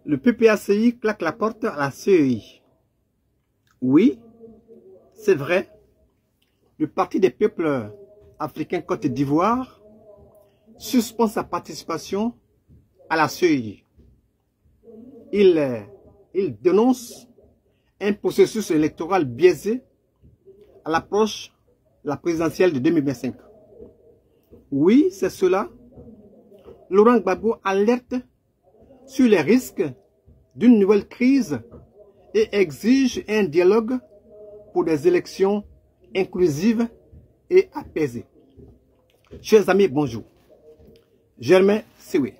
Le PPACI claque la porte à la CEI. Oui, c'est vrai. Le Parti des peuples africains Côte d'Ivoire suspend sa participation à la CEI. Il dénonce un processus électoral biaisé à l'approche de la présidentielle de 2025. Oui, c'est cela. Laurent Gbagbo alerte sur les risques d'une nouvelle crise et exige un dialogue pour des élections inclusives et apaisées. Chers amis, bonjour. Germain Siwe.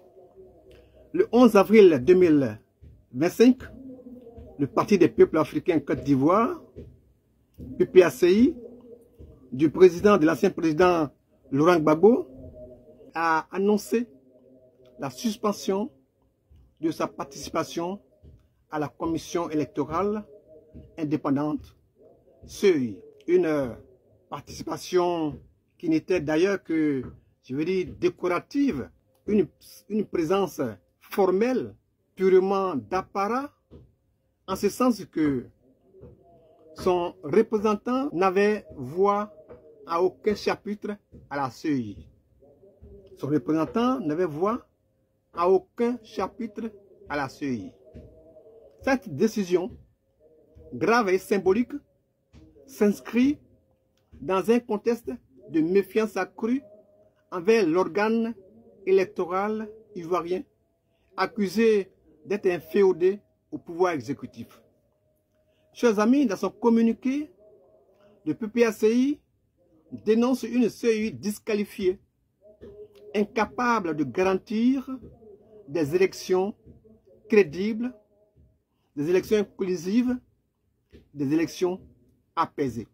Le 11 avril 2025, le Parti des peuples africains Côte d'Ivoire, PPACI, du président, de l'ancien président Laurent Gbagbo, a annoncé la suspension de sa participation à la commission électorale indépendante CEI. Une participation qui n'était d'ailleurs que, je veux dire, décorative, une présence formelle, purement d'apparat, en ce sens que son représentant n'avait voix à aucun chapitre à la CEI. Son représentant n'avait voix à aucun chapitre à la CEI. Cette décision, grave et symbolique, s'inscrit dans un contexte de méfiance accrue envers l'organe électoral ivoirien, accusé d'être inféodé au pouvoir exécutif. Chers amis, dans son communiqué, le PPACI dénonce une CEI disqualifiée, incapable de garantir des élections crédibles, des élections inclusives, des élections apaisées.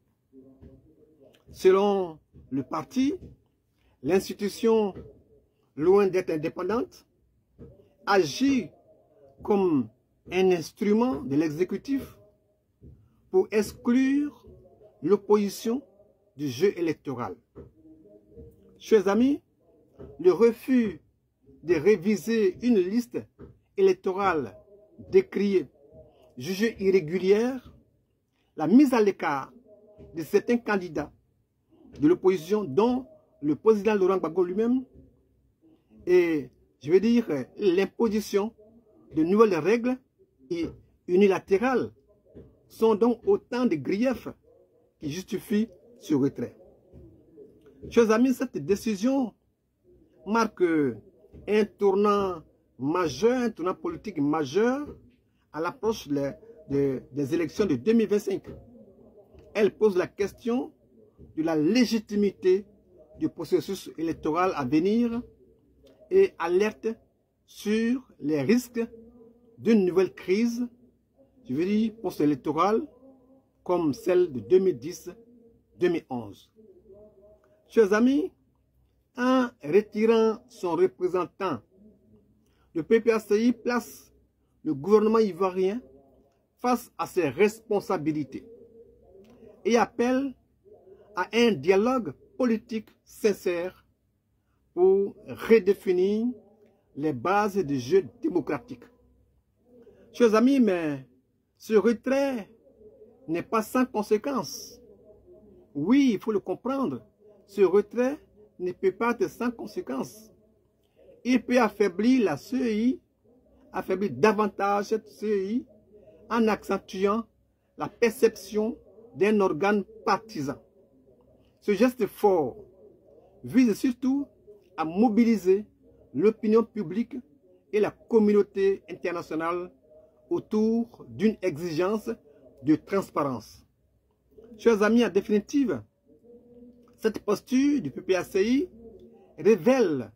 Selon le parti, l'institution, loin d'être indépendante, agit comme un instrument de l'exécutif pour exclure l'opposition du jeu électoral. Chers amis, le refus de réviser une liste électorale décriée, jugée irrégulière, la mise à l'écart de certains candidats de l'opposition, dont le président Laurent Gbagbo lui-même, et je veux dire l'imposition de nouvelles règles unilatérales, sont donc autant de griefs qui justifient ce retrait. Chers amis, cette décision marque un tournant majeur, un tournant politique majeur à l'approche des élections de 2025. Elle pose la question de la légitimité du processus électoral à venir et alerte sur les risques d'une nouvelle crise, je veux dire post-électorale, comme celle de 2010-2011. Chers amis, en retirant son représentant, le PPACI place le gouvernement ivoirien face à ses responsabilités et appelle à un dialogue politique sincère pour redéfinir les bases du jeu démocratique. Chers amis, mais ce retrait n'est pas sans conséquence. Oui, il faut le comprendre. Ce retrait ne peut pas être sans conséquence. Il peut affaiblir la CEI, affaiblir davantage cette CEI en accentuant la perception d'un organe partisan. Ce geste fort vise surtout à mobiliser l'opinion publique et la communauté internationale autour d'une exigence de transparence. Chers amis, en définitive, cette posture du PPACI révèle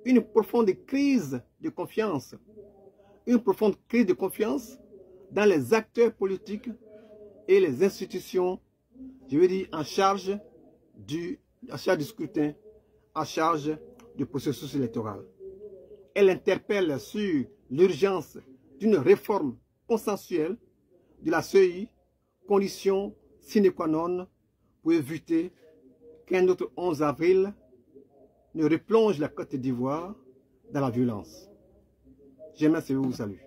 une profonde crise de confiance, dans les acteurs politiques et les institutions, je veux dire, en charge du scrutin, en charge du processus électoral. Elle interpelle sur l'urgence d'une réforme consensuelle de la CEI, condition sine qua non pour éviter qu'un autre 11 avril ne replonge la Côte d'Ivoire dans la violence. J'aimerais vous saluer.